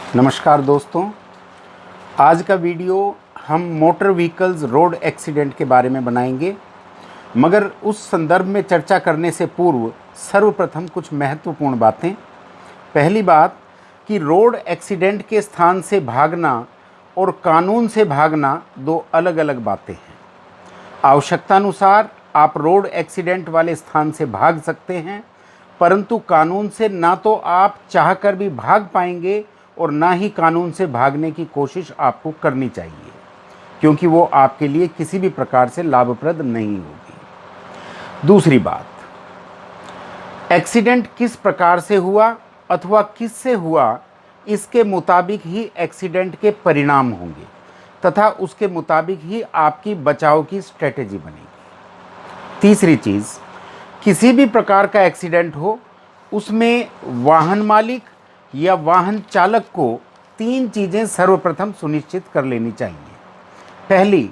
नमस्कार दोस्तों, आज का वीडियो हम मोटर व्हीकल्स रोड एक्सीडेंट के बारे में बनाएंगे। मगर उस संदर्भ में चर्चा करने से पूर्व सर्वप्रथम कुछ महत्वपूर्ण बातें। पहली बात कि रोड एक्सीडेंट के स्थान से भागना और कानून से भागना दो अलग अलग बातें हैं। आवश्यकतानुसार आप रोड एक्सीडेंट वाले स्थान से भाग सकते हैं, परंतु कानून से ना तो आप चाहकर भी भाग पाएंगे और ना ही कानून से भागने की कोशिश आपको करनी चाहिए, क्योंकि वो आपके लिए किसी भी प्रकार से लाभप्रद नहीं होगी। दूसरी बात, एक्सीडेंट किस प्रकार से हुआ अथवा किससे हुआ, इसके मुताबिक ही एक्सीडेंट के परिणाम होंगे तथा उसके मुताबिक ही आपकी बचाव की स्ट्रेटेजी बनेगी। तीसरी चीज़, किसी भी प्रकार का एक्सीडेंट हो, उसमें वाहन मालिक या वाहन चालक को तीन चीज़ें सर्वप्रथम सुनिश्चित कर लेनी चाहिए। पहली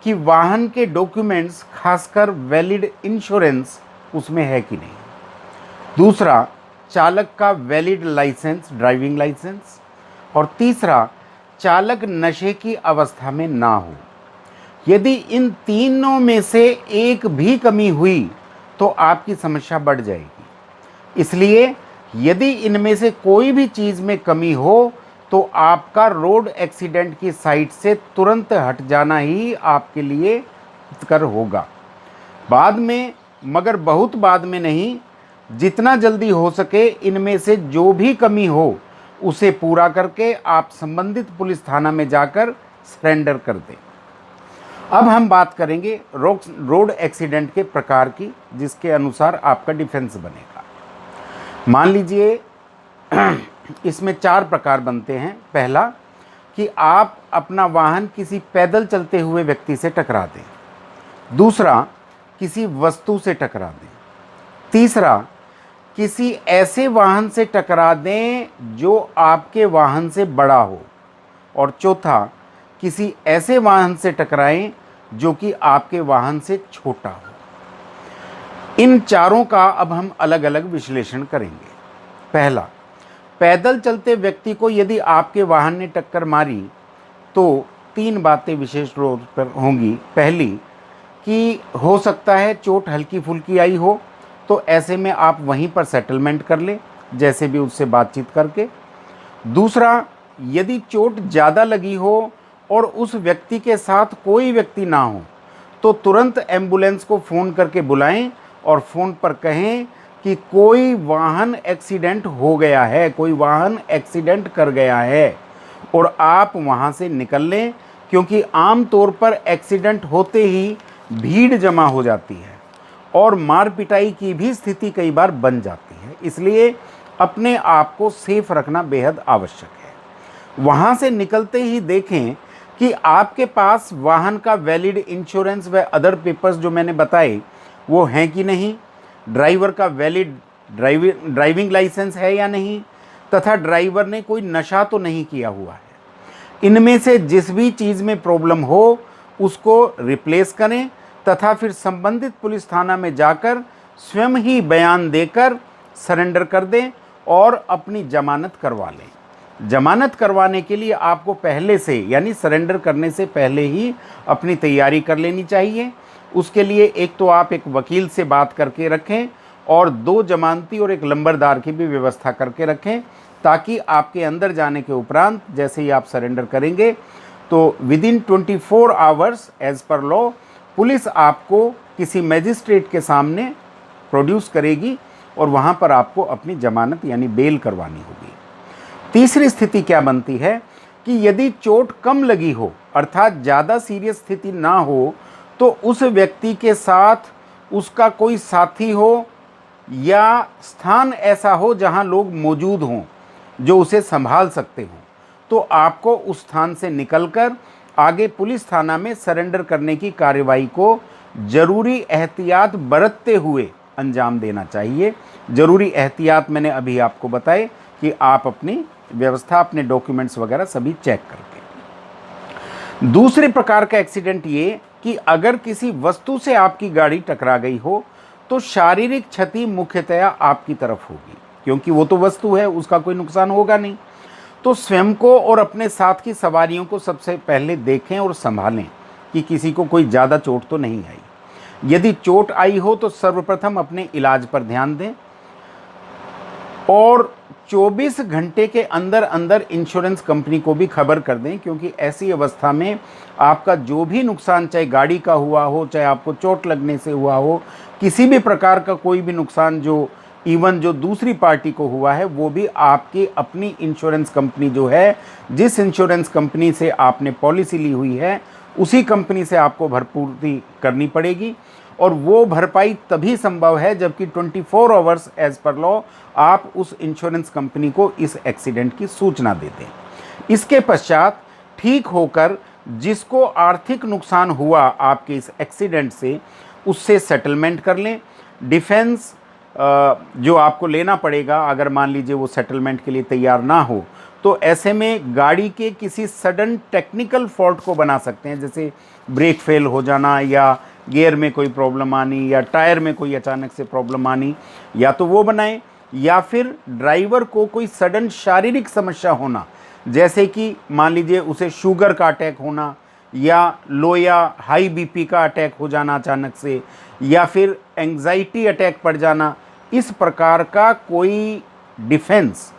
कि वाहन के डॉक्यूमेंट्स, खासकर वैलिड इंश्योरेंस उसमें है कि नहीं। दूसरा, चालक का वैलिड लाइसेंस, ड्राइविंग लाइसेंस। और तीसरा, चालक नशे की अवस्था में ना हो। यदि इन तीनों में से एक भी कमी हुई तो आपकी समस्या बढ़ जाएगी। इसलिए यदि इनमें से कोई भी चीज़ में कमी हो तो आपका रोड एक्सीडेंट की साइट से तुरंत हट जाना ही आपके लिए हितकर होगा। बाद में, मगर बहुत बाद में नहीं, जितना जल्दी हो सके इनमें से जो भी कमी हो उसे पूरा करके आप संबंधित पुलिस थाना में जाकर सरेंडर कर दें। अब हम बात करेंगे रोड एक्सीडेंट के प्रकार की, जिसके अनुसार आपका डिफेंस बनेगा। मान लीजिए इसमें 4 प्रकार बनते हैं। पहला कि आप अपना वाहन किसी पैदल चलते हुए व्यक्ति से टकरा दें। दूसरा, किसी वस्तु से टकरा दें। तीसरा, किसी ऐसे वाहन से टकरा दें जो आपके वाहन से बड़ा हो। और चौथा, किसी ऐसे वाहन से टकराएं जो कि आपके वाहन से छोटा हो। इन चारों का अब हम अलग अलग विश्लेषण करेंगे। पहला, पैदल चलते व्यक्ति को यदि आपके वाहन ने टक्कर मारी तो 3 बातें विशेष रूप पर होंगी। पहली कि हो सकता है चोट हल्की फुल्की आई हो, तो ऐसे में आप वहीं पर सेटलमेंट कर लें, जैसे भी उससे बातचीत करके। दूसरा, यदि चोट ज़्यादा लगी हो और उस व्यक्ति के साथ कोई व्यक्ति ना हो तो तुरंत एम्बुलेंस को फ़ोन करके बुलाएं और फ़ोन पर कहें कि कोई वाहन एक्सीडेंट हो गया है, कोई वाहन एक्सीडेंट कर गया है, और आप वहां से निकल लें, क्योंकि आम तौर पर एक्सीडेंट होते ही भीड़ जमा हो जाती है और मार पिटाई की भी स्थिति कई बार बन जाती है। इसलिए अपने आप को सेफ रखना बेहद आवश्यक है। वहां से निकलते ही देखें कि आपके पास वाहन का वैलिड इंश्योरेंस व अदर पेपर्स जो मैंने बताए वो हैं कि नहीं, ड्राइवर का वैलिड ड्राइविंग लाइसेंस है या नहीं, तथा ड्राइवर ने कोई नशा तो नहीं किया हुआ है। इनमें से जिस भी चीज़ में प्रॉब्लम हो उसको रिप्लेस करें तथा फिर संबंधित पुलिस थाना में जाकर स्वयं ही बयान देकर सरेंडर कर दें और अपनी जमानत करवा लें। जमानत करवाने के लिए आपको पहले से, यानी सरेंडर करने से पहले ही अपनी तैयारी कर लेनी चाहिए। उसके लिए एक तो आप एक वकील से बात करके रखें और 2 जमानती और एक लंबरदार की भी व्यवस्था करके रखें, ताकि आपके अंदर जाने के उपरांत जैसे ही आप सरेंडर करेंगे तो within 24 hours as per law police आपको किसी मैजिस्ट्रेट के सामने प्रोड्यूस करेगी और वहाँ पर आपको अपनी जमानत यानी बेल करवानी होगी। तीसरी स्थिति क्या बनती है कि यदि चोट कम लगी हो, अर्थात ज़्यादा सीरियस स्थिति ना हो, तो उस व्यक्ति के साथ उसका कोई साथी हो या स्थान ऐसा हो जहां लोग मौजूद हों जो उसे संभाल सकते हों, तो आपको उस स्थान से निकलकर आगे पुलिस थाना में सरेंडर करने की कार्रवाई को जरूरी एहतियात बरतते हुए अंजाम देना चाहिए। जरूरी एहतियात मैंने अभी आपको बताए कि आप अपनी व्यवस्था, अपने डॉक्यूमेंट्स वगैरह सभी चेक करके। दूसरे प्रकार का एक्सीडेंट ये कि अगर किसी वस्तु से आपकी गाड़ी टकरा गई हो तो शारीरिक क्षति मुख्यतया आपकी तरफ होगी, क्योंकि वो तो वस्तु है, उसका कोई नुकसान होगा नहीं। तो स्वयं को और अपने साथ की सवारियों को सबसे पहले देखें और संभालें कि किसी को कोई ज़्यादा चोट तो नहीं आई। यदि चोट आई हो तो सर्वप्रथम अपने इलाज पर ध्यान दें और 24 घंटे के अंदर अंदर इंश्योरेंस कंपनी को भी खबर कर दें, क्योंकि ऐसी अवस्था में आपका जो भी नुकसान, चाहे गाड़ी का हुआ हो, चाहे आपको चोट लगने से हुआ हो, किसी भी प्रकार का कोई भी नुकसान जो इवन जो दूसरी पार्टी को हुआ है, वो भी आपकी अपनी इंश्योरेंस कंपनी जो है, जिस इंश्योरेंस कंपनी से आपने पॉलिसी ली हुई है, उसी कंपनी से आपको भरपूर्ति करनी पड़ेगी। और वो भरपाई तभी संभव है जबकि 24 आवर्स एज पर लॉ आप उस इंश्योरेंस कंपनी को इस एक्सीडेंट की सूचना दे दें। इसके पश्चात ठीक होकर जिसको आर्थिक नुकसान हुआ आपके इस एक्सीडेंट से, उससे सेटलमेंट कर लें। डिफेंस जो आपको लेना पड़ेगा, अगर मान लीजिए वो सेटलमेंट के लिए तैयार ना हो, तो ऐसे में गाड़ी के किसी सडन टेक्निकल फॉल्ट को बना सकते हैं, जैसे ब्रेक फेल हो जाना या गियर में कोई प्रॉब्लम आनी या टायर में कोई अचानक से प्रॉब्लम आनी, या तो वो बनाएं, या फिर ड्राइवर को कोई सडन शारीरिक समस्या होना, जैसे कि मान लीजिए उसे शुगर का अटैक होना या लो या हाई बीपी का अटैक हो जाना अचानक से, या फिर एंग्जाइटी अटैक पड़ जाना। इस प्रकार का कोई डिफेंस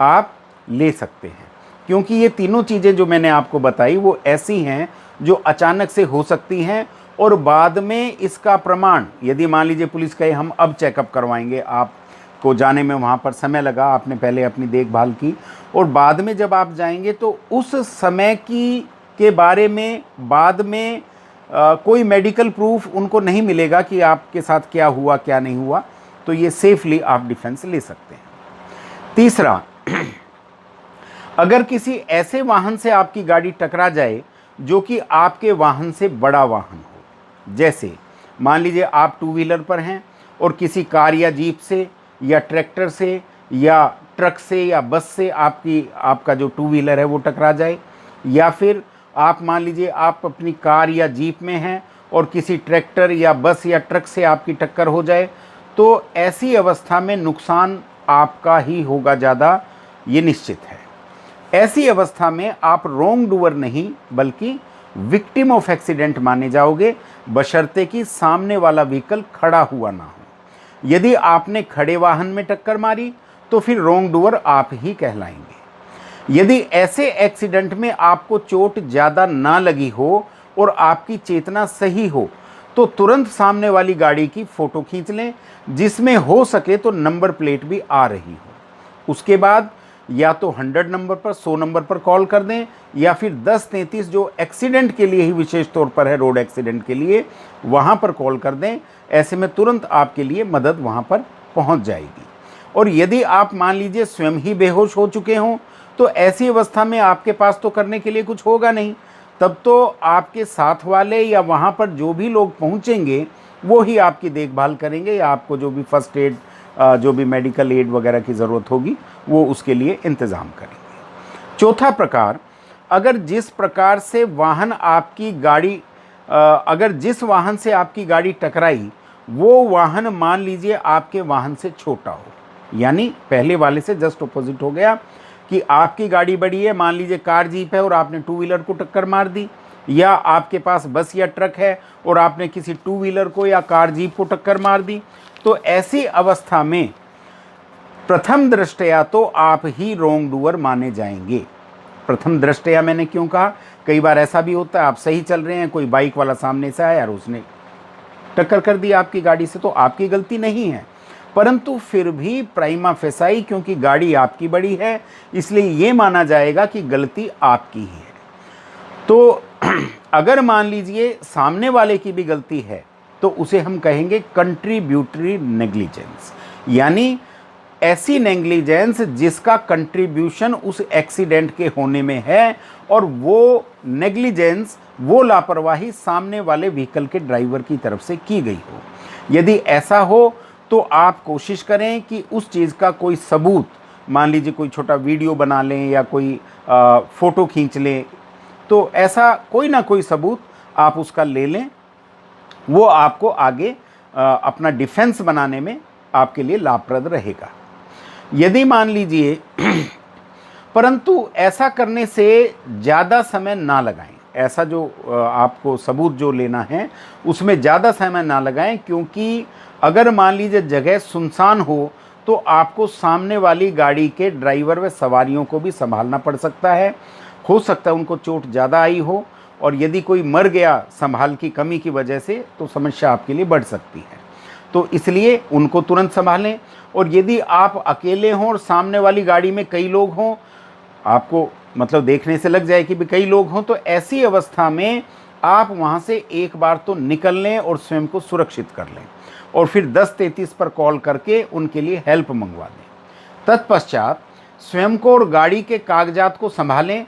आप ले सकते हैं, क्योंकि ये तीनों चीज़ें जो मैंने आपको बताई वो ऐसी हैं जो अचानक से हो सकती हैं और बाद में इसका प्रमाण, यदि मान लीजिए पुलिस कहे हम अब चेकअप करवाएंगे, आपको जाने में वहाँ पर समय लगा, आपने पहले अपनी देखभाल की, और बाद में जब आप जाएंगे तो उस समय के बारे में बाद में कोई मेडिकल प्रूफ उनको नहीं मिलेगा कि आपके साथ क्या हुआ क्या नहीं हुआ, तो ये सेफली आप डिफेंस ले सकते हैं। तीसरा, अगर किसी ऐसे वाहन से आपकी गाड़ी टकरा जाए जो कि आपके वाहन से बड़ा वाहन हो, जैसे मान लीजिए आप टू व्हीलर पर हैं और किसी कार या जीप से या ट्रैक्टर से या ट्रक से या बस से आपका जो टू व्हीलर है वो टकरा जाए, या फिर आप मान लीजिए आप अपनी कार या जीप में हैं और किसी ट्रैक्टर या बस या ट्रक से आपकी टक्कर हो जाए, तो ऐसी अवस्था में नुकसान आपका ही होगा ज़्यादा, ये निश्चित है। ऐसी अवस्था में आप रॉन्ग डूअर नहीं बल्कि विक्टिम ऑफ एक्सीडेंट माने जाओगे, बशर्ते कि सामने वाला व्हीकल खड़ा हुआ ना हो। यदि आपने खड़े वाहन में टक्कर मारी तो फिर रॉन्ग डूअर आप ही कहलाएंगे। यदि ऐसे एक्सीडेंट में आपको चोट ज़्यादा ना लगी हो और आपकी चेतना सही हो तो तुरंत सामने वाली गाड़ी की फ़ोटो खींच लें, जिसमें हो सके तो नंबर प्लेट भी आ रही हो। उसके बाद या तो 100 नंबर पर, 100 नंबर पर कॉल कर दें, या फिर 1033 जो एक्सीडेंट के लिए ही विशेष तौर पर है, रोड एक्सीडेंट के लिए, वहाँ पर कॉल कर दें। ऐसे में तुरंत आपके लिए मदद वहाँ पर पहुँच जाएगी। और यदि आप मान लीजिए स्वयं ही बेहोश हो चुके हों तो ऐसी अवस्था में आपके पास तो करने के लिए कुछ होगा नहीं, तब तो आपके साथ वाले या वहाँ पर जो भी लोग पहुँचेंगे वो ही आपकी देखभाल करेंगे, या आपको जो भी फर्स्ट एड, जो भी मेडिकल एड वगैरह की ज़रूरत होगी वो उसके लिए इंतज़ाम करेंगे। चौथा प्रकार, अगर जिस प्रकार से वाहन आपकी गाड़ी अगर जिस वाहन से आपकी गाड़ी टकराई वो वाहन मान लीजिए आपके वाहन से छोटा हो, यानी पहले वाले से जस्ट अपोजिट हो गया कि आपकी गाड़ी बड़ी है, मान लीजिए कार जीप है और आपने टू व्हीलर को टक्कर मार दी, या आपके पास बस या ट्रक है और आपने किसी टू व्हीलर को या कार जीप को टक्कर मार दी, तो ऐसी अवस्था में प्रथम दृष्टया तो आप ही रॉन्ग डूअर माने जाएंगे। प्रथम दृष्टया मैंने क्यों कहा, कई बार ऐसा भी होता है आप सही चल रहे हैं, कोई बाइक वाला सामने से आया और उसने टक्कर कर दी आपकी गाड़ी से, तो आपकी गलती नहीं है, परंतु फिर भी प्राइमा फेसाई, क्योंकि गाड़ी आपकी बड़ी है इसलिए ये माना जाएगा कि गलती आपकी ही है। तो अगर मान लीजिए सामने वाले की भी गलती है तो उसे हम कहेंगे कंट्रीब्यूटरी नेग्लिजेंस, यानी ऐसी नेग्लिजेंस जिसका कंट्रीब्यूशन उस एक्सीडेंट के होने में है, और वो नेग्लिजेंस, वो लापरवाही सामने वाले व्हीकल के ड्राइवर की तरफ से की गई हो। यदि ऐसा हो तो आप कोशिश करें कि उस चीज़ का कोई सबूत, मान लीजिए कोई छोटा वीडियो बना लें या कोई फ़ोटो खींच लें, तो ऐसा कोई ना कोई सबूत आप उसका ले लें, वो आपको आगे अपना डिफेंस बनाने में आपके लिए लाभप्रद रहेगा। यदि मान लीजिए परंतु ऐसा करने से ज़्यादा समय ना लगाएं। ऐसा जो आपको सबूत जो लेना है उसमें ज़्यादा समय ना लगाएं, क्योंकि अगर मान लीजिए जगह सुनसान हो तो आपको सामने वाली गाड़ी के ड्राइवर व सवारियों को भी संभालना पड़ सकता है। हो सकता है उनको चोट ज़्यादा आई हो, और यदि कोई मर गया संभाल की कमी की वजह से तो समस्या आपके लिए बढ़ सकती है। तो इसलिए उनको तुरंत संभालें। और यदि आप अकेले हों और सामने वाली गाड़ी में कई लोग हों, आपको मतलब देखने से लग जाए कि भी कई लोग हों, तो ऐसी अवस्था में आप वहाँ से एक बार तो निकल लें और स्वयं को सुरक्षित कर लें, और फिर 1033 पर कॉल करके उनके लिए हेल्प मंगवा दें। तत्पश्चात स्वयं को और गाड़ी के कागजात को संभालें।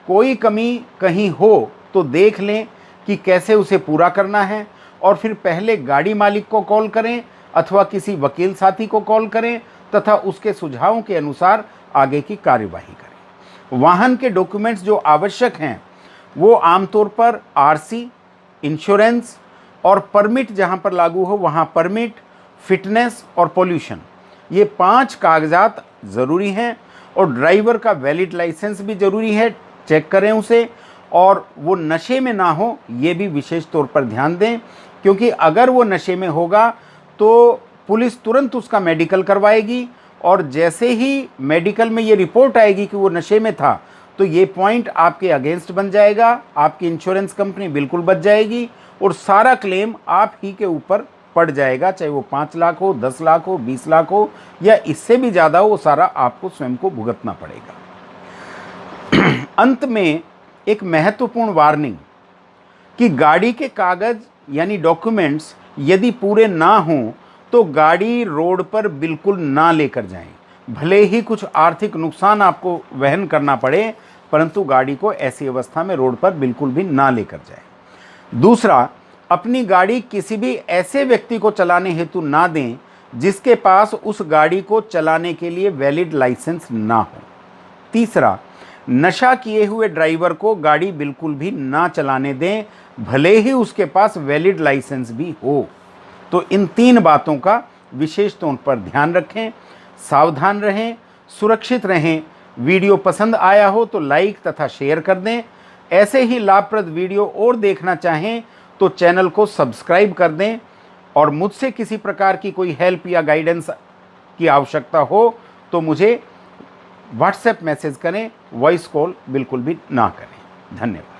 कोई कमी कहीं हो तो देख लें कि कैसे उसे पूरा करना है, और फिर पहले गाड़ी मालिक को कॉल करें अथवा किसी वकील साथी को कॉल करें तथा उसके सुझावों के अनुसार आगे की कार्यवाही करें। वाहन के डॉक्यूमेंट्स जो आवश्यक हैं वो आमतौर पर आरसी, इंश्योरेंस और परमिट, जहां पर लागू हो वहां परमिट, फिटनेस और पोल्यूशन, ये 5 कागजात ज़रूरी हैं। और ड्राइवर का वैलिड लाइसेंस भी ज़रूरी है, चेक करें उसे, और वो नशे में ना हो ये भी विशेष तौर पर ध्यान दें, क्योंकि अगर वो नशे में होगा तो पुलिस तुरंत उसका मेडिकल करवाएगी, और जैसे ही मेडिकल में ये रिपोर्ट आएगी कि वो नशे में था तो ये पॉइंट आपके अगेंस्ट बन जाएगा, आपकी इंश्योरेंस कंपनी बिल्कुल बच जाएगी और सारा क्लेम आप ही के ऊपर पड़ जाएगा, चाहे वो 5 लाख हो, 10 लाख हो, 20 लाख हो या इससे भी ज़्यादा हो, वो सारा आपको स्वयं को भुगतना पड़ेगा। अंत में एक महत्वपूर्ण वार्निंग कि गाड़ी के कागज यानी डॉक्यूमेंट्स यदि पूरे ना हों तो गाड़ी रोड पर बिल्कुल ना लेकर जाएं। भले ही कुछ आर्थिक नुकसान आपको वहन करना पड़े, परंतु गाड़ी को ऐसी अवस्था में रोड पर बिल्कुल भी ना लेकर जाएं। दूसरा, अपनी गाड़ी किसी भी ऐसे व्यक्ति को चलाने हेतु ना दें जिसके पास उस गाड़ी को चलाने के लिए वैलिड लाइसेंस ना हो। तीसरा, नशा किए हुए ड्राइवर को गाड़ी बिल्कुल भी ना चलाने दें, भले ही उसके पास वैलिड लाइसेंस भी हो। तो इन 3 बातों का विशेष तौर पर ध्यान रखें, सावधान रहें, सुरक्षित रहें। वीडियो पसंद आया हो तो लाइक तथा शेयर कर दें। ऐसे ही लाभप्रद वीडियो और देखना चाहें तो चैनल को सब्सक्राइब कर दें, और मुझसे किसी प्रकार की कोई हेल्प या गाइडेंस की आवश्यकता हो तो मुझे व्हाट्सएप मैसेज करें, वॉइस कॉल बिल्कुल भी ना करें। धन्यवाद।